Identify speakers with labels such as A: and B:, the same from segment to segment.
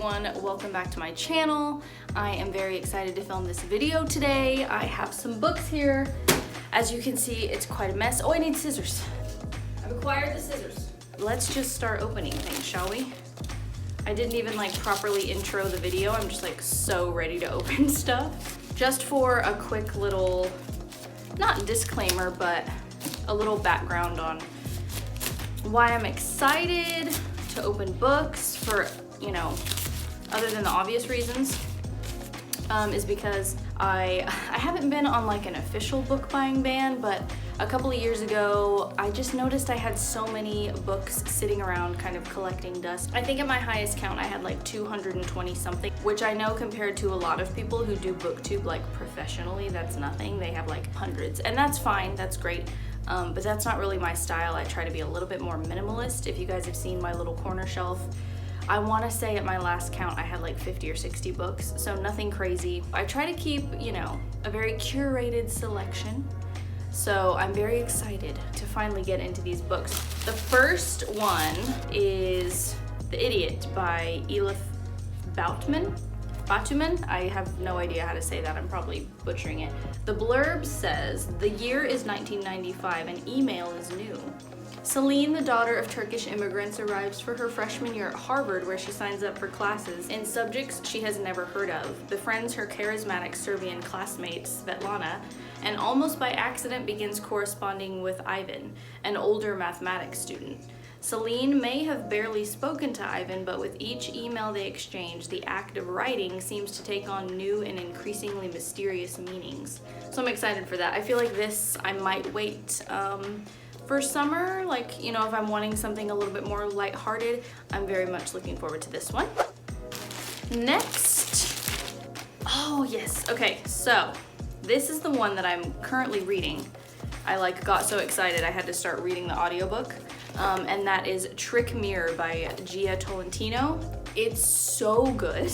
A: everyone, welcome back to my channel. I am very excited to film this video today. I have some books here. As you can see, it's quite a mess. Oh, I need scissors. I've acquired the scissors. Let's just start opening things, shall we? I didn't even like properly intro the video. I'm just like so ready to open stuff. Just for a quick little, not disclaimer, but a little background on why I'm excited to open books for, you know, other than the obvious reasons, is because I haven't been on like an official book buying ban, but a couple of years ago, I just noticed I had so many books sitting around kind of collecting dust. I think at my highest count, I had like 220 something, which I know compared to a lot of people who do booktube like professionally, that's nothing. They have like hundreds, and that's fine, that's great. But that's not really my style. I try to be a little bit more minimalist. If you guys have seen my little corner shelf, I want to say at my last count I had like 50 or 60 books, so nothing crazy. I try to keep, you know, a very curated selection, so I'm very excited to finally get into these books. The first one is The Idiot by Elif Batuman. I have no idea how to say that, I'm probably butchering it. The blurb says, the year is 1995 and email is new. Celine, the daughter of Turkish immigrants, arrives for her freshman year at Harvard, where she signs up for classes in subjects she has never heard of, befriends her charismatic Serbian classmate Svetlana, and almost by accident begins corresponding with Ivan, an older mathematics student. Celine may have barely spoken to Ivan, but with each email they exchange, the act of writing seems to take on new and increasingly mysterious meanings. So I'm excited for that. I feel like this, I might wait for summer, like, you know, if I'm wanting something a little bit more lighthearted. I'm very much looking forward to this one. Next, oh yes, okay, so this is the one that I'm currently reading. I like got so excited I had to start reading the audiobook. And that is Trick Mirror by Gia Tolentino. It's so good.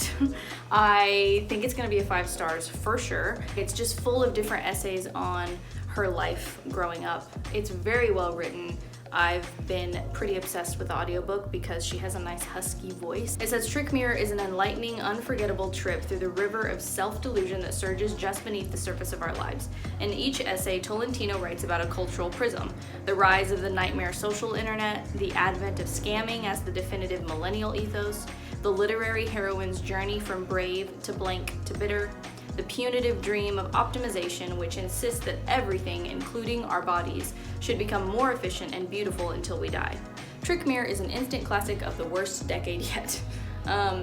A: I think it's gonna be a 5 stars for sure. It's just full of different essays on her life growing up. It's very well written. I've been pretty obsessed with the audiobook because she has a nice husky voice. It says Trick Mirror is an enlightening, unforgettable trip through the river of self-delusion that surges just beneath the surface of our lives. In each essay, Tolentino writes about a cultural prism, the rise of the nightmare social internet, the advent of scamming as the definitive millennial ethos, the literary heroine's journey from brave to blank to bitter, the punitive dream of optimization which insists that everything, including our bodies, should become more efficient and beautiful until we die. Trick Mirror is an instant classic of the worst decade yet.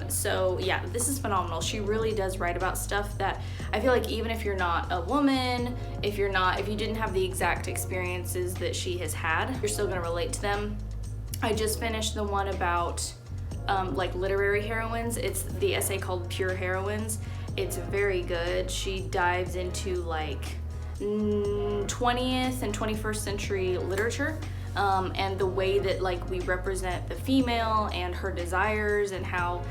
A: So yeah, this is phenomenal. She really does write about stuff that I feel like even if you're not a woman, if you didn't have the exact experiences that she has had, you're still gonna relate to them. I just finished the one about like literary heroines. It's the essay called Pure Heroines. It's very good. She dives into like 20th and 21st century literature, and the way that like we represent the female and her desires and how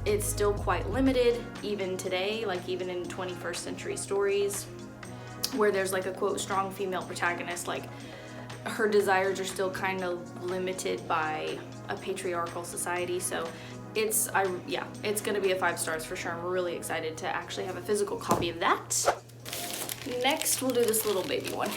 A: it's still quite limited even today, like even in 21st century stories where there's like a quote strong female protagonist, like her desires are still kind of limited by a patriarchal society. So it's gonna be a 5 stars for sure. I'm really excited to actually have a physical copy of that. Next, we'll do this little baby one.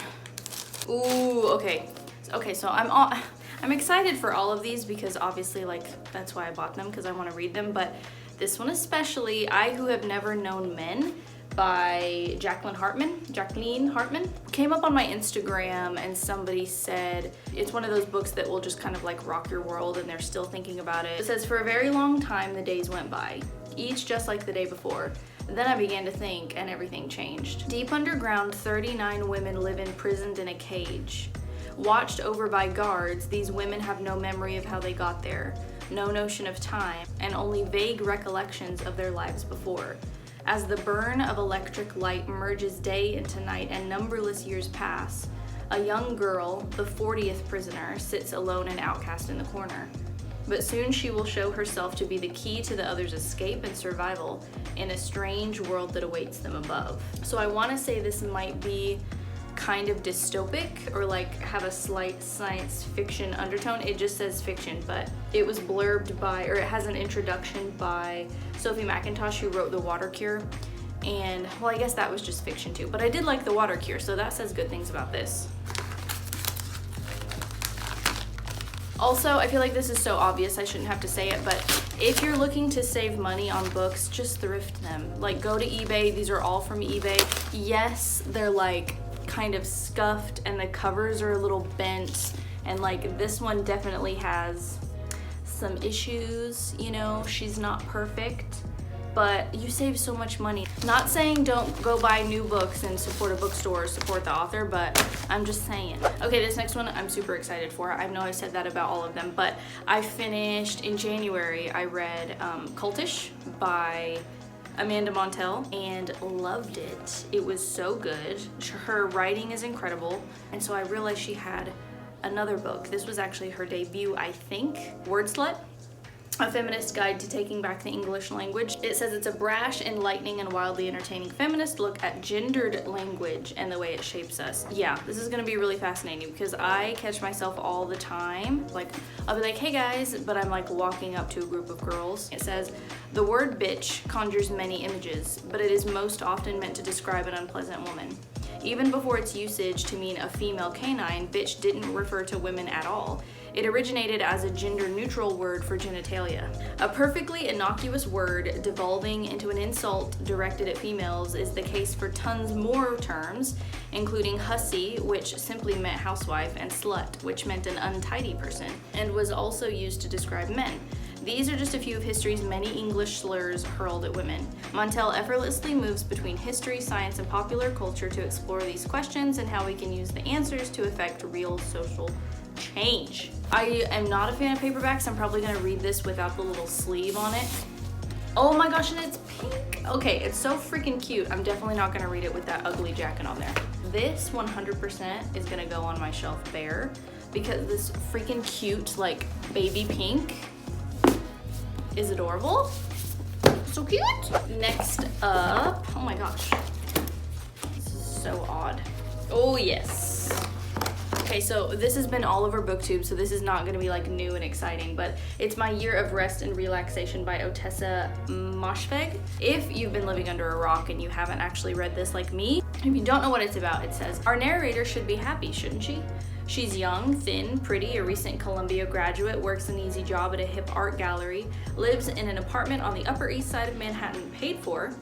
A: Ooh, okay. Okay, so I'm excited for all of these because obviously like that's why I bought them, because I want to read them, but this one especially, I Who Have Never Known Men by Jacqueline Hartman. Came up on my Instagram and somebody said it's one of those books that will just kind of like rock your world and they're still thinking about it. It says, for a very long time the days went by, each just like the day before. Then I began to think and everything changed. Deep underground, 39 women live imprisoned in a cage. Watched over by guards, these women have no memory of how they got there, no notion of time, and only vague recollections of their lives before. As the burn of electric light merges day into night and numberless years pass, a young girl, the 40th prisoner, sits alone and outcast in the corner. But soon she will show herself to be the key to the others' escape and survival in a strange world that awaits them above. So I want to say this might be kind of dystopic or like have a slight science fiction undertone. It just says fiction, but it was blurbed by, or it has an introduction by Sophie McIntosh, who wrote The Water Cure. And well, I guess that was just fiction too, but I did like The Water Cure, so that says good things about this. Also, I feel like this is so obvious I shouldn't have to say it, but if you're looking to save money on books, just thrift them. Like, go to eBay. These are all from eBay. Yes, they're like kind of scuffed and the covers are a little bent, and like this one definitely has some issues, you know, she's not perfect, but you save so much money. Not saying don't go buy new books and support a bookstore or support the author, but I'm just saying. Okay, this next one I'm super excited for. I know I've said that about all of them, but I finished in January, I read Cultish by Amanda Montell and loved it. It was so good. Her writing is incredible, and so I realized she had another book. This was actually her debut, I think. Word Slut, A Feminist Guide to Taking Back the English Language. It says it's a brash, enlightening, and wildly entertaining feminist look at gendered language and the way it shapes us. Yeah, this is gonna be really fascinating because I catch myself all the time. Like, I'll be like, hey guys, but I'm like walking up to a group of girls. It says, the word bitch conjures many images, but it is most often meant to describe an unpleasant woman. Even before its usage to mean a female canine, bitch didn't refer to women at all. It originated as a gender-neutral word for genitalia. A perfectly innocuous word devolving into an insult directed at females is the case for tons more terms, including hussy, which simply meant housewife, and slut, which meant an untidy person, and was also used to describe men. These are just a few of history's many English slurs hurled at women. Montell effortlessly moves between history, science, and popular culture to explore these questions and how we can use the answers to affect real social change. I am not a fan of paperbacks. I'm probably gonna read this without the little sleeve on it. Oh my gosh, and it's pink. Okay, it's so freaking cute. I'm definitely not gonna read it with that ugly jacket on there. This 100% is gonna go on my shelf bare because this freaking cute, like, baby pink is adorable. So cute. Next up, oh my gosh, this is so odd. Oh yes. Okay, so this has been all over BookTube, so this is not gonna be like new and exciting, but it's My Year of Rest and Relaxation by Otessa Moshfegh. If you've been living under a rock and you haven't actually read this like me, if you don't know what it's about, it says, our narrator should be happy, shouldn't she? She's young, thin, pretty, a recent Columbia graduate, works an easy job at a hip art gallery, lives in an apartment on the Upper East Side of Manhattan paid for,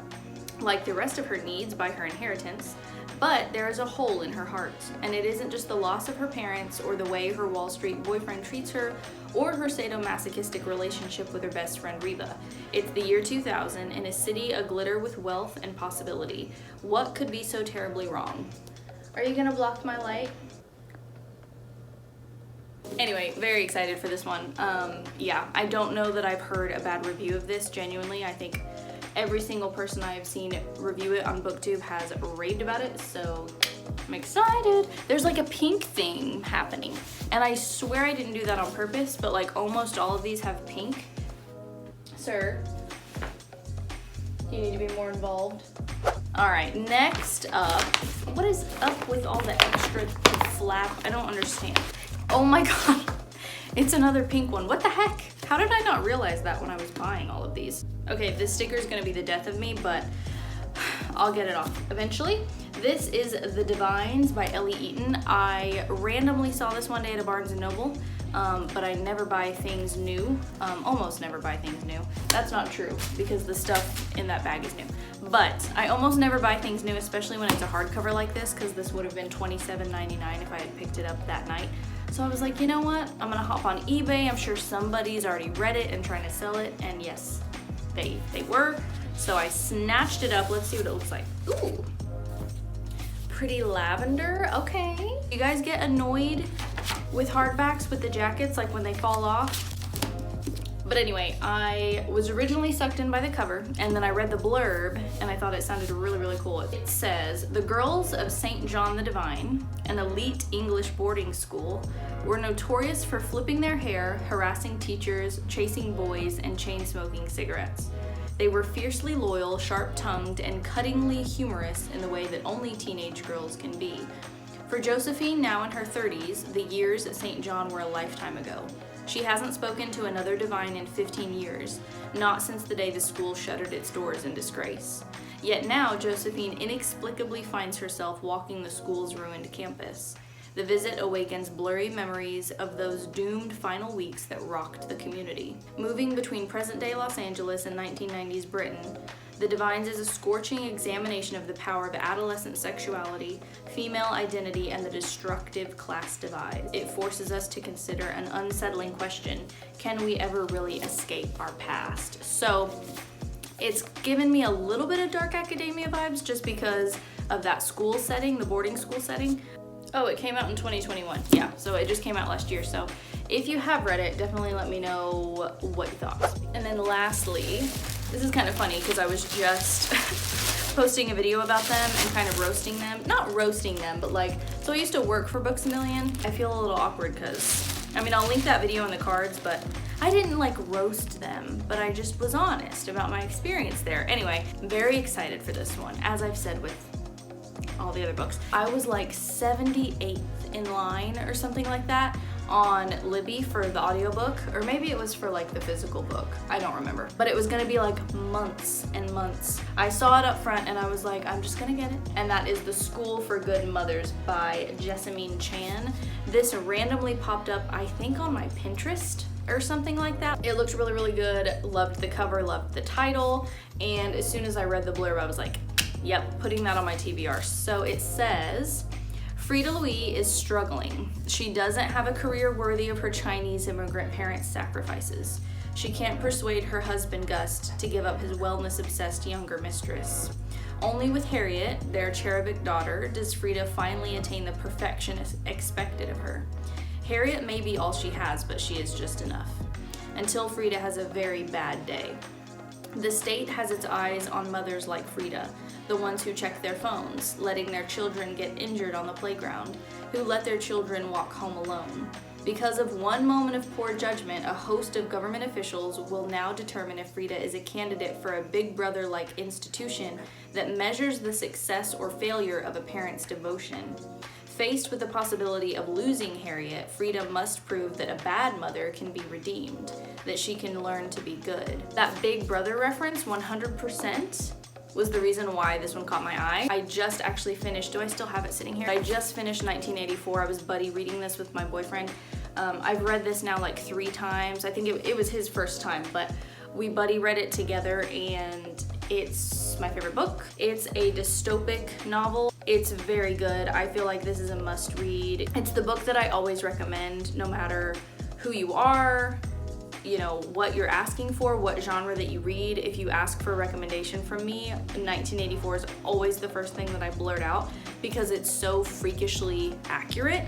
A: like the rest of her needs, by her inheritance. But there is a hole in her heart, and it isn't just the loss of her parents or the way her Wall Street boyfriend treats her or her sadomasochistic relationship with her best friend Reba. It's the year 2000 in a city aglitter with wealth and possibility. What could be so terribly wrong? Are you gonna block my light? Anyway, very excited for this one. Yeah, I don't know that I've heard a bad review of this, genuinely. I think every single person I have seen review it on BookTube has raved about it, so I'm excited. There's like a pink thing happening, and I swear I didn't do that on purpose, but like almost all of these have pink. Sir, you need to be more involved. All right, next up, what is up with all the extra flap? I don't understand. Oh my god, it's another pink one. What the heck? How did I not realize that when I was buying all of these? Okay, this sticker is gonna be the death of me, but I'll get it off eventually. This is The Divines by Ellie Eaton. I randomly saw this one day at a Barnes & Noble, but I never buy things new. Almost never buy things new. That's not true, because the stuff in that bag is new. But I almost never buy things new, especially when it's a hardcover like this, because this would have been $27.99 if I had picked it up that night. So I was like, you know what? I'm gonna hop on eBay. I'm sure somebody's already read it and trying to sell it, and yes, they were. So I snatched it up. Let's see what it looks like. Ooh, pretty lavender. Okay. You guys get annoyed with hardbacks with the jackets, like when they fall off? But anyway, I was originally sucked in by the cover, and then I read the blurb, and I thought it sounded really, really cool. It says, the girls of St. John the Divine, an elite English boarding school, were notorious for flipping their hair, harassing teachers, chasing boys, and chain-smoking cigarettes. They were fiercely loyal, sharp-tongued, and cuttingly humorous in the way that only teenage girls can be. For Josephine, now in her 30s, the years at St. John were a lifetime ago. She hasn't spoken to another divine in 15 years, not since the day the school shuttered its doors in disgrace. Yet now, Josephine inexplicably finds herself walking the school's ruined campus. The visit awakens blurry memories of those doomed final weeks that rocked the community. Moving between present-day Los Angeles and 1990s Britain, The Divines is a scorching examination of the power of adolescent sexuality, female identity, and the destructive class divide. It forces us to consider an unsettling question: can we ever really escape our past? So it's given me a little bit of dark academia vibes just because of that school setting, the boarding school setting. Oh, it came out in 2021. Yeah, so it just came out last year. So if you have read it, definitely let me know what you thought. And then lastly, this is kind of funny because I was just posting a video about them and kind of roasting them. Not roasting them, but like, so I used to work for Books A Million. I feel a little awkward because, I mean, I'll link that video in the cards, but I didn't like roast them, but I just was honest about my experience there. Anyway, I'm very excited for this one, as I've said with all the other books. I was like 78th in line or something like that on Libby for the audiobook, or maybe it was for like the physical book. I don't remember, but it was gonna be like months and months. I saw it up front and I was like, I'm just gonna get it. And that is The School for Good Mothers by Jessamine Chan. This randomly popped up, I think, on my Pinterest or something like that. It looked really, really good. Loved the cover, loved the title. And as soon as I read the blurb, I was like, yep, putting that on my TBR. So it says, Frida Louis is struggling. She doesn't have a career worthy of her Chinese immigrant parents' sacrifices. She can't persuade her husband, Gus, to give up his wellness-obsessed younger mistress. Only with Harriet, their cherubic daughter, does Frida finally attain the perfection expected of her. Harriet may be all she has, but she is just enough. Until Frida has a very bad day. The state has its eyes on mothers like Frida, the ones who check their phones, letting their children get injured on the playground, who let their children walk home alone. Because of one moment of poor judgment, a host of government officials will now determine if Frida is a candidate for a big brother-like institution that measures the success or failure of a parent's devotion. Faced with the possibility of losing Harriet, Frida must prove that a bad mother can be redeemed, that she can learn to be good. That Big Brother reference, 100%, was the reason why this one caught my eye. I just actually finished, do I still have it sitting here? I just finished 1984. I was buddy reading this with my boyfriend. I've read this now like 3 times. I think it was his first time, but we buddy read it together and it's my favorite book. It's a dystopic novel. It's very good. I feel like this is a must read. It's the book that I always recommend no matter who you are, you know, what you're asking for, what genre that you read. If you ask for a recommendation from me, 1984 is always the first thing that I blurt out because it's so freakishly accurate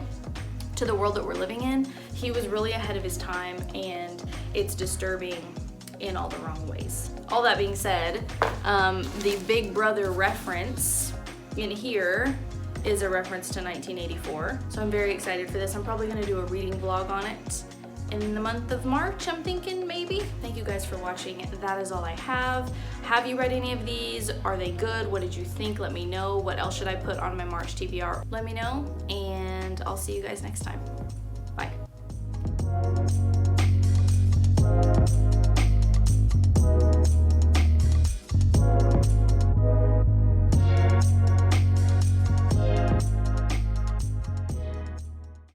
A: to the world that we're living in. He was really ahead of his time and it's disturbing in all the wrong ways. All that being said, the Big Brother reference in here is a reference to 1984. So I'm very excited for this. I'm probably gonna do a reading vlog on it in the month of March, I'm thinking, maybe. Thank you guys for watching. That is all I have. Have you read any of these? Are they good? What did you think? Let me know. What else should I put on my March TBR? Let me know, and I'll see you guys next time. Bye.